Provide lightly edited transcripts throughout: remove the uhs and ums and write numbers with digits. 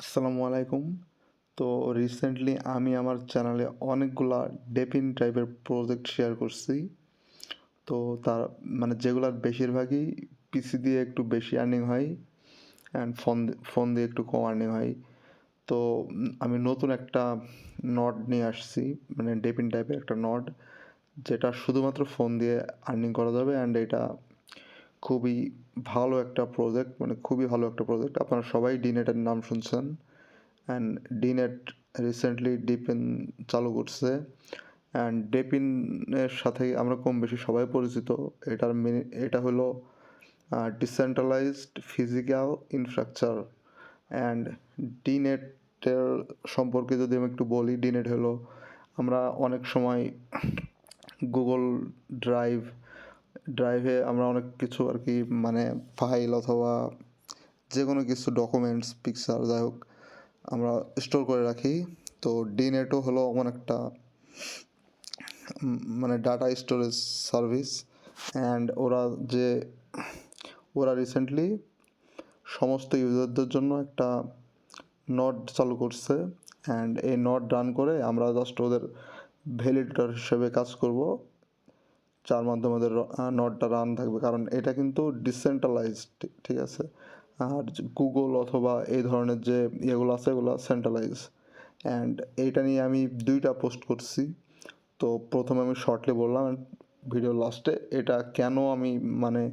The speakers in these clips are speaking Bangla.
আসসালামু আলাইকুম। তো রিসেন্টলি আমি আমার চ্যানেলে অনেকগুলা ডেপিন টাইপের প্রজেক্ট শেয়ার করছি। তো তার মানে যেগুলার বেশিরভাগই পিসি দিয়ে একটু বেশি আর্নিং হয় অ্যান্ড ফোন দিয়ে একটু কম আর্নিং হয়। তো আমি নতুন একটা নড নিয়ে আসছি, মানে ডেপিন টাইপের একটা নড, যেটা শুধুমাত্র ফোন দিয়ে আর্নিং করা যাবে অ্যান্ড এটা খুবই ভালো একটা প্রজেক্ট, মানে খুবই ভালো একটা প্রজেক্ট। আপনারা সবাই ডিনেটের নাম শুনছেন। অ্যান্ড ডিনেট রিসেন্টলি ডিপিন চালু করছে অ্যান্ড ডেপিনের সাথে আমরা কম বেশি সবাই পরিচিত। এটা হলো ডিসেন্ট্রালাইজড ফিজিক্যাল ইনফ্রাস্ট্রাকচার। অ্যান্ড ডিনেটের সম্পর্কে যদি আমি একটু বলি, ডিনেট হলো আমরা অনেক সময় গুগল ড্রাইভে আমরা অনেক কিছু আর কি, মানে ফাইল অথবা যে কোনো কিছু ডকুমেন্টস, পিকচার, যাই হোক আমরা স্টোর করে রাখি। তো ডিনেটও হলো এমন একটা মানে ডাটা স্টোরেজ সার্ভিস। অ্যান্ড ওরা রিসেন্টলি সমস্ত ইউজারদের জন্য একটা নড চালু করছে। অ্যান্ড এই নড রান করে আমরা জাস্ট ওদের ভ্যালিডেটর হিসেবে কাজ করব, যার মাধ্যমে ওদের নডটা রান থাকবে। কারণ এটা কিন্তু ডিসেন্ট্রালাইজড, ঠিক আছে। আর গুগল অথবা এই ধরনের যে ইয়েগুলো আছে এগুলো সেন্ট্রালাইজ। অ্যান্ড এইটা নিয়ে আমি দুইটা পোস্ট করছি। তো প্রথমে আমি শর্টলি বললাম, ভিডিও লাস্টে এটা কেন আমি মানে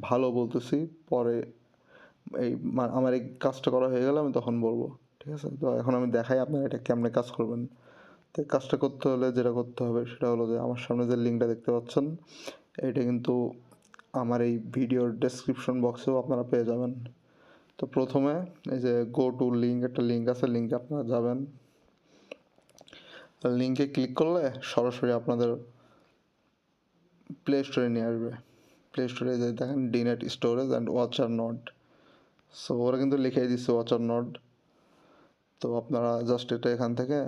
ভালো বলতেছি, পরে আমার এই কাজটা করা হয়ে গেলে আমি তখন বলবো, ঠিক আছে। তো এখন আমি দেখাই আপনারা এটা কেমনে কাজ করবেন। তো কাজটা করতে হলে যেটা করতে হবে সেটা হলো যে আমার সামনে যে লিঙ্কটা দেখতে পাচ্ছেন, এটা কিন্তু আমার এই ভিডিওর ডেসক্রিপশন বক্সেও আপনারা পেয়ে যাবেন। তো প্রথমে এই যে গো টু লিঙ্ক, একটা লিঙ্ক আছে, লিঙ্কে আপনারা যাবেন। লিঙ্কে ক্লিক করলে সরাসরি আপনাদের প্লে স্টোরে নিয়ে আসবে। প্লে স্টোরে যে দেখেন ডিনেট স্টোরেজ অ্যান্ড ওয়াচার নড। সো ওরা কিন্তু লিখেই দিচ্ছে ওয়াচার নড। তো আপনারা জাস্ট এটা এখান থেকে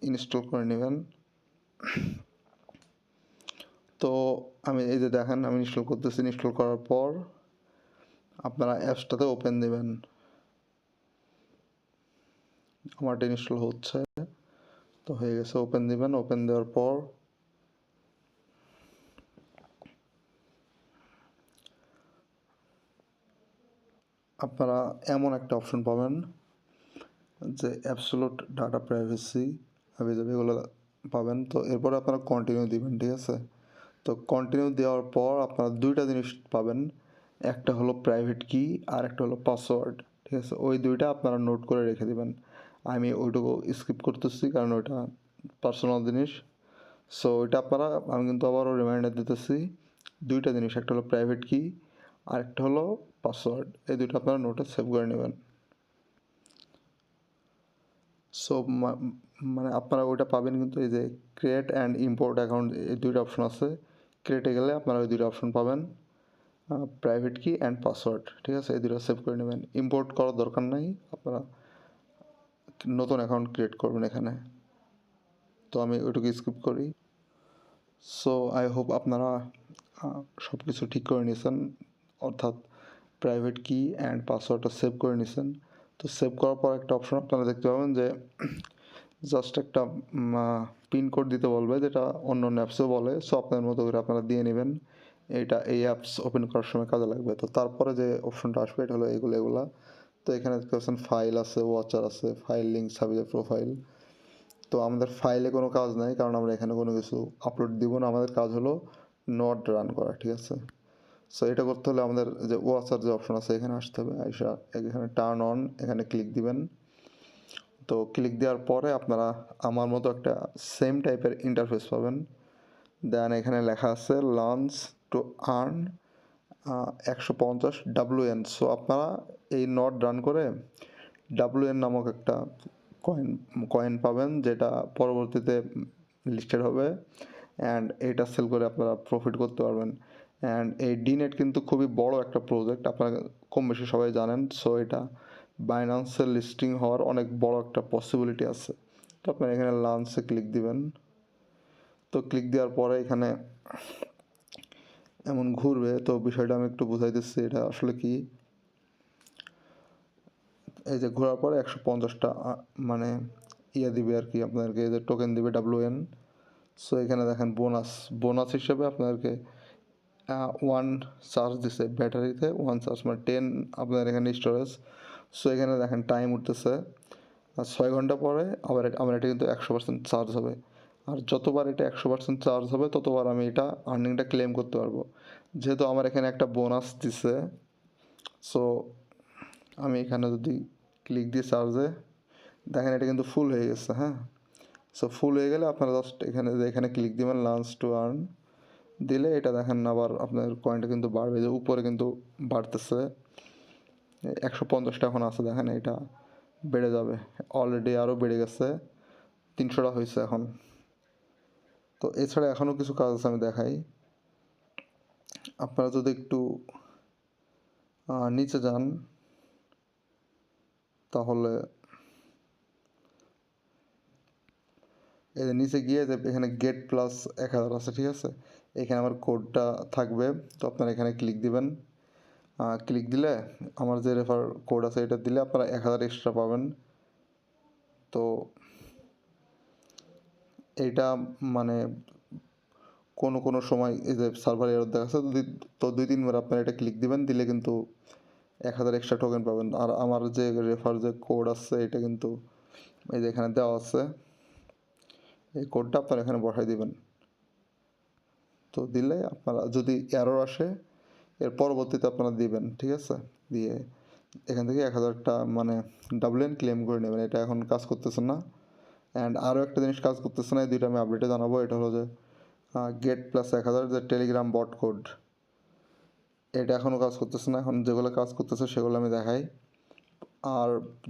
ইনস্টল করে নেবেন। তো আমি এই যে দেখেন আমি ইনস্টল করতেছি। ইনস্টল করার পর আপনারা অ্যাপসটাতে ওপেন দেবেন। আমারটা ইনস্টল হচ্ছে, তো হয়ে গেছে। ওপেন দিবেন। ওপেন দেওয়ার পর আপনারা এমন একটা অপশন পাবেন যে অ্যাবসোলুট ডাটা প্রাইভেসি হাবিজাবি এগুলো পাবেন। তো এরপরে আপনারা কন্টিনিউ দিবেন, ঠিক আছে। তো কন্টিনিউ দেওয়ার পর আপনারা দুইটা জিনিস পাবেন, একটা হলো প্রাইভেট কি আর একটা হলো পাসওয়ার্ড, ঠিক আছে। ওই দুইটা আপনারা নোট করে রেখে দিবেন। আমি ওইটুকু স্কিপ করতেছি কারণ ওইটা পার্সোনাল জিনিস। সো ওইটা আপনারা, আমি কিন্তু আবারও রিমাইন্ডার দিতেছি, দুইটা জিনিস, একটা হলো প্রাইভেট কি আর একটা হলো পাসওয়ার্ড। এই দুইটা আপনারা নোটে সেভ করে নেবেন। সো মানে আপনারা ওইটা পাবেন কিন্তু এই যে ক্রিয়েট অ্যান্ড ইম্পোর্ট অ্যাকাউন্ট, এই দুইটা অপশন আছে। ক্রিয়েটে গেলে আপনারা ওই দুইটা অপশন পাবেন, প্রাইভেট কি অ্যান্ড পাসওয়ার্ড, ঠিক আছে। এই দুটো সেভ করে নেবেন। ইম্পোর্ট করার দরকার নাই, আপনারা নতুন অ্যাকাউন্ট ক্রিয়েট করবেন এখানে। তো আমি ওইটুকু স্কিপ করি। সো আই হোপ আপনারা সব কিছু ঠিক করে নিয়েছেন, অর্থাৎ প্রাইভেট কি অ্যান্ড পাসওয়ার্ডটা সেভ করে নিয়েছেন। তো সেভ করার পর একটা অপশন আপনারা দেখতে পাবেন যে জাস্ট একটা পিনকোড দিতে বলবে, যেটা অন্য অন্য অ্যাপসেও বলে। সো আপনার মতো করে আপনারা দিয়ে নেবেন, এটা এই অ্যাপস ওপেন করার সময় কাজে লাগবে। তো তারপরে যে অপশনটা আসবে এটা হলো এগুলা। তো এখানে দেখতে পাচ্ছেন ফাইল আছে, ওয়াচার আছে, ফাইল লিঙ্ক, সাবজেক্ট, প্রোফাইল। তো আমাদের ফাইলে কোনো কাজ নাই কারণ আমরা এখানে কোনো কিছু আপলোড দিব না। আমাদের কাজ হলো নট রান করা, ঠিক আছে। সো এটা করতে হলে আমাদের যে ওয়াচার যে অপশন আছে এখানে আসতে হবে। আইসা এখানে টার্ন অন, এখানে ক্লিক দিবেন। তো ক্লিক দেওয়ার পরে আপনারা আমার মতো একটা সেম টাইপের ইন্টারফেস পাবেন। দেন এখানে লেখা আছে launch to earn 150 WN। So আপনারা এই নট রান করে WN নামক একটা কয়েন পাবেন, যেটা পরবর্তীতে লিস্টেড হবে অ্যান্ড এইটা সেল করে আপনারা প্রফিট করতে পারবেন। অ্যান্ড এই ডিনেট কিন্তু খুবই বড় একটা প্রজেক্ট, আপনারা কম বেশি সবাই জানেন। সো এটা বাইন্যান্সে লিস্টিং হওয়ার অনেক বড় একটা পসিবিলিটি আছে। তো আপনারা এখানে লঞ্চে ক্লিক দিবেন। তো ক্লিক দেওয়ার পরে এখানে এমন ঘুরবে। তো বিষয়টা আমি একটু বুঝাইতেছি এটা আসলে কি। এই যে ঘোরার পরে 150টা মানে দিবে আর কি আপনাদেরকে, এই যে টোকেন দিবে WN। সো এখানে দেখেন বোনাস হিসেবে আপনাদেরকে 1 চার্জ দিছে ব্যাটারিতে, 1 চার্জ মানে 10 আপনাদের এখানে স্টোরেজ। সো এখানে দেখেন টাইম উঠতেছে, আর 6 ঘন্টা পরে আবার আমার এটা কিন্তু 100% চার্জ হবে। আর যতবার এটা 100% চার্জ হবে ততবার আমি এটা আর্নিংটা ক্লেম করতে পারবো। যেহেতু আমার এখানে একটা বোনাস দিছে, সো আমি এখানে যদি ক্লিক দিই চার্জে, দেখেন এটা কিন্তু ফুল হয়ে গেছে। হ্যাঁ, সো ফুল হয়ে গেলে আপনারা জাস্ট এখানে ক্লিক দিবেন লাঞ্চ টু আর্ন, দিলে এটা দেখেন আবার আপনার কয়েনটা কিন্তু বাড়বে, যে উপরে কিন্তু বাড়তেছে। 150টা এখন আছে, দেখেন এটা বেড়ে যাবে, অলরেডি আরও বেড়ে গেছে, 300টা হয়েছে এখন। তো এছাড়া এখনও কিছু কাজ আছে, আমি দেখাই। আপনারা যদি একটু নিচে যান তাহলে এই নিচে গিয়ে যে এখানে গেট প্লাস 1000 আছে, ঠিক আছে, এখানে আমার কোডটা থাকবে। তো আপনারা এখানে ক্লিক দিবেন, ক্লিক দিলে আমার যে রেফার কোড আছে এটা দিলে আপনারা 1000 এক্সট্রা পাবেন। তো এইটা মানে কোনো সময় এই যে সার্ভার এরর দেখাচ্ছে, তো 2-3 বার আপনারা এটা ক্লিক দিবেন, দিলে কিন্তু 1000 এক্সট্রা টোকেন পাবেন। আর আমার যে রেফার যে কোড আছে এটা কিন্তু এই যে এখানে দেওয়া আছে, এই কোডটা আপনারা এখানে বসাই দিবেন। তো দিলে আপনারা যদি এরর আসে এর পরবর্তীতে আপনারা দিবেন, ঠিক আছে, দিয়ে এখান থেকে 1000টা মানে WN ক্লেম করে নেবেন। এটা এখন কাজ করতেছে না। অ্যান্ড আরও একটা জিনিস কাজ করতেছে না, এই দুইটা আমি আপডেটে জানাবো। এটা হলো যে গেট প্লাস 1000 যে টেলিগ্রাম বট কোড, এটা এখনও কাজ করতেছে না। এখন যেগুলো কাজ করতেছে সেগুলো আমি দেখাই, আর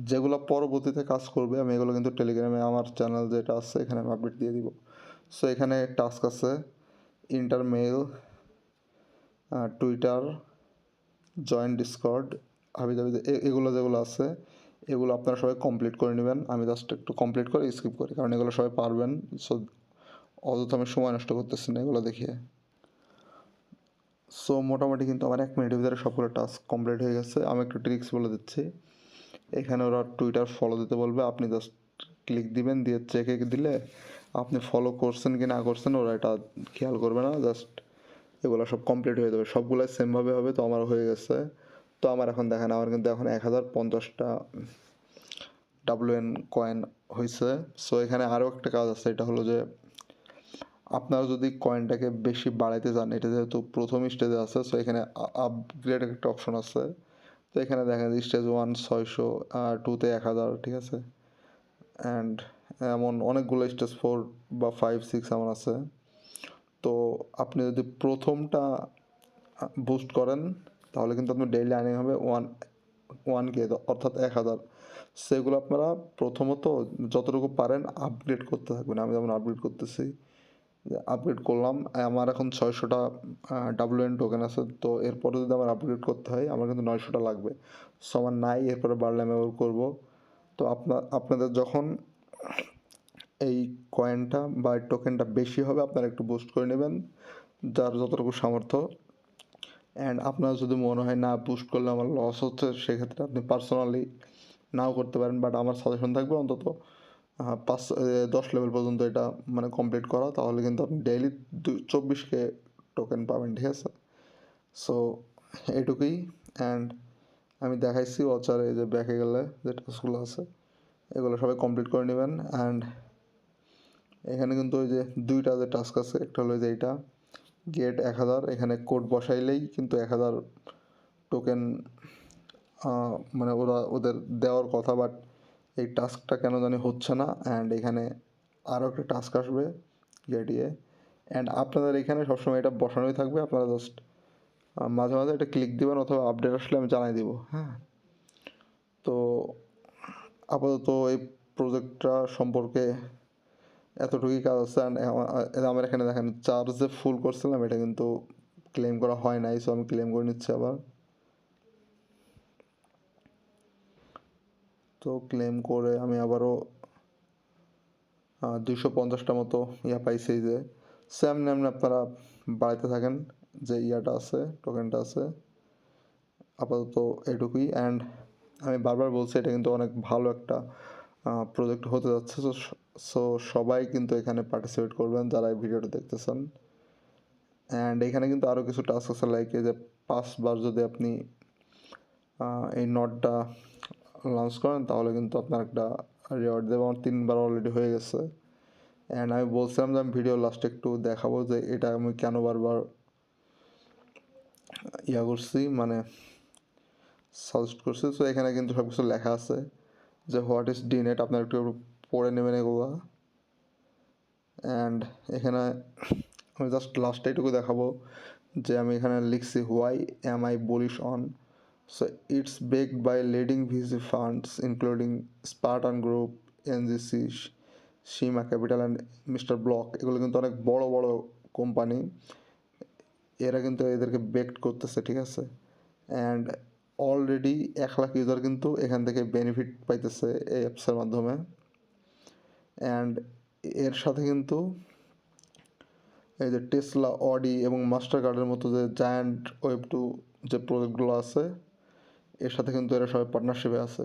যেগুলো পরবর্তীতে কাজ করবে আমি এগুলো কিন্তু টেলিগ্রামে আমার চ্যানেল যেটা আছে এখানে আমি আপডেট দিয়ে দিব। সো এখানে টাস্ক আছে ইন্টারমেইল, টুইটার, জয়েন্ট ডিসকর্ড, হাবিজাবি, এগুলো যেগুলো আছে এগুলো আপনারা সবাই কমপ্লিট করে নেবেন। আমি জাস্ট একটু কমপ্লিট করে স্কিপ করি, কারণ এগুলো সবাই পারবেন। সো অযথা আমি সময় নষ্ট করতেছি না এগুলো দেখিয়ে। সো মোটামুটি কিন্তু আমার 1 মিনিটের ভিতরে সবগুলো টাস্ক কমপ্লিট হয়ে গেছে। আমি একটু ট্রিক্স বলে দিচ্ছি। এখানে ওরা টুইটার ফলো দিতে বলবে, আপনি জাস্ট ক্লিক দিবেন, দিয়ে চেকে দিলে আপনি ফলো করছেন কি না করছেন ওরা এটা খেয়াল করবে না। জাস্ট এগুলো সব কমপ্লিট হয়ে যাবে, সবগুলোই সেমভাবে হবে। তো আমার হয়ে গেছে। তো আমার এখন দেখেন আমার কিন্তু এখন 1050টা WN কয়েন হয়েছে। সো এখানে আরও একটা কাজ আছে, এটা হলো যে আপনারা যদি কয়েনটাকে বেশি বাড়াইতে চান, এটা যেহেতু প্রথম স্টেজে আছে, সো এখানে আপগ্রেড একটা অপশন আছে। তো এখানে দেখেন স্টেজ 1 600, 2তে 1000, ঠিক আছে, অ্যান্ড এমন অনেকগুলো স্টেজ 4 বা 5 6 এমন আছে। তো আপনি যদি প্রথমটা বুস্ট করেন তাহলে কিন্তু আপনার ডেইলি আর্নিং হবে 1K, অর্থাৎ 1000। সেগুলো আপনারা প্রথমত যতটুকু পারেন আপগ্রেড করতে থাকবেন। আমি যেমন আপগ্রেড করতেছি, আপগ্রেড করলাম, আমার এখন 600টা WN টোকেন আছে। তো এরপরে যদি আমার আপগ্রেড করতে হয় আমার কিন্তু 900টা লাগবে। সো আমার নাই, এরপরে বাড়লে আমি আবার করবো। তো আপনাদের যখন এই কয়েনটা বা টোকেনটা বেশি হবে আপনারা একটু বুস্ট করে নেবেন, যার যতটুকু সামর্থ্য। অ্যান্ড আপনার যদি মনে হয় না বুস্ট করলে আমার লস হচ্ছে, সেক্ষেত্রে আপনি পার্সোনালি নাও করতে পারেন। বাট আমার সাজেশন থাকবে অন্তত 10 লেভেল পর্যন্ত এটা মানে কমপ্লিট করা, তাহলে কিন্তু আপনি ডেইলি 24K টোকেন পাবেন, ঠিক আছে। সো এটুকুই। অ্যান্ড আমি দেখাইছি ওয়াচারে যে ব্যাকে গেলে যে টাস্কগুলো আছে এগুলো সবাই কমপ্লিট করে নেবেন। অ্যান্ড এখানে কিন্তু ওই যে দুইটা যে টাস্ক আছে, একটা হলো যে এইটা গেট 1000, এখানে কোড বসাইলেই কিন্তু 1000 টোকেন মানে ওদের দেওয়ার কথা, বাট এই টাস্কটা কেন জানি হচ্ছে না। অ্যান্ড এখানে আরও একটা টাস্ক আসবে গেটিয়ে, অ্যান্ড আপনাদের এখানে সবসময় এটা বসানোই থাকবে। আপনারা জাস্ট মাঝে মাঝে এটা ক্লিক দেবেন, অথবা আপডেট আসলে আমি জানাই দিব। হ্যাঁ, তো আপাতত এই প্রজেক্টটা সম্পর্কে এতটুকুই কাজ আছে। অ্যান্ড আমার এখানে দেখেন চার্জ যে ফুল করছিলাম এটা কিন্তু ক্লেম করা হয় নাই, সো আমি ক্লেম করে নিচ্ছি আবার। তো ক্লেম করে আমি আবারও 250টা মতো পাইছি। যে সেম নেম আপনারা বাড়াইতে থাকেন, যে আছে টোকেনটা আছে। আপাতত এটুকুই। অ্যান্ড আমি বারবার বলছি এটা কিন্তু অনেক ভালো একটা প্রজেক্ট হতে যাচ্ছে। সো সবাই কিন্তু এখানে পার্টিসিপেট করবেন যারা এই ভিডিওটা দেখতেছেন। অ্যান্ড এখানে কিন্তু আরও কিছু টাস্ক আছে, লাইক এই যে 5বার যদি আপনি এই নটটা লঞ্চ করেন তাহলে কিন্তু আপনার একটা রিওয়ার্ড দেবে। আমার 3বার অলরেডি হয়ে গেছে। অ্যান্ড আমি বলছিলাম যে আমি ভিডিও লাস্টে একটু দেখাবো যে এটা আমি কেন বারবার করছি, মানে সাজেস্ট করছি। সো এখানে কিন্তু সব কিছু লেখা আছে যে হোয়াট ইজ ডিনেট, আপনার একটু পড়ে নেবেন এগুলো। অ্যান্ড এখানে আমি জাস্ট লাস্টে এটুকু দেখাবো যে আমি এখানে লিখছি why am I bullish on. So it's backed by leading VC funds including Spartan group, NGC, Seema capital and mister Block. এগুলো কিন্তু অনেক বড় বড় কোম্পানি, এরা কিন্তু এদেরকে বেকড করতেছে, ঠিক আছে। অ্যান্ড অলরেডি 1 লাখ ইউজার কিন্তু এখান থেকে বেনিফিট পাইতেছে এই অ্যাপসের মাধ্যমে। অ্যান্ড এর সাথে কিন্তু এই যে টেসলা, অডি এবং মাস্টার কার্ডের মতো যে জায়ান্ট ওয়েব2 যে প্রজেক্টগুলো আছে এর সাথে কিন্তু এরা সবাই পার্টনারশিপে আছে।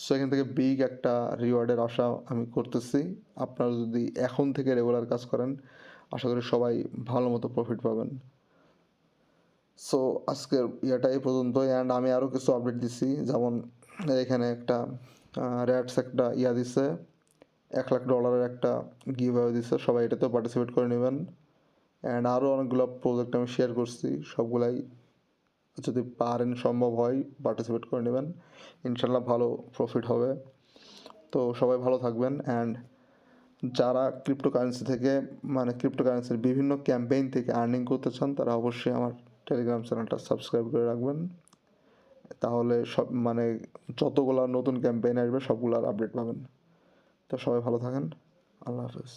সো এখান থেকে বিগ একটা রিওয়ার্ডের আশা আমি করতেছি। আপনারা যদি এখন থেকে রেগুলার কাজ করেন আশা করি সবাই ভালো মতো প্রফিট পাবেন। সো আজকের এই পর্যন্তই। অ্যান্ড আমি আরও কিছু আপডেট দিছি, যেমন এখানে একটা র্যাটস একটা দিছে, $1 লাখ একটা গিভ অ্যাওয়ে দিছে, সবাই এটাতেও পার্টিসিপেট করে নেবেন। অ্যান্ড আরও অনেকগুলো প্রজেক্ট আমি শেয়ার করছি, সবগুলাই যদি পারেন সম্ভব হয় পার্টিসিপেট করে নেবেন, ইনশাল্লাহ ভালো প্রফিট হবে। তো সবাই ভালো থাকবেন। অ্যান্ড যারা ক্রিপ্টোকারেন্সি থেকে, মানে ক্রিপ্টোকারেন্সির বিভিন্ন ক্যাম্পেইন থেকে আর্নিং করতে চান তারা অবশ্যই আমার টেলিগ্রাম চ্যানেলটা সাবস্ক্রাইব করে রাখবেন, তাহলে সব মানে যতগুলো নতুন ক্যাম্পেইন আসবে সবগুলোর আপডেট পাবেন। তো সবাই ভালো থাকেন, আল্লাহ হাফেজ।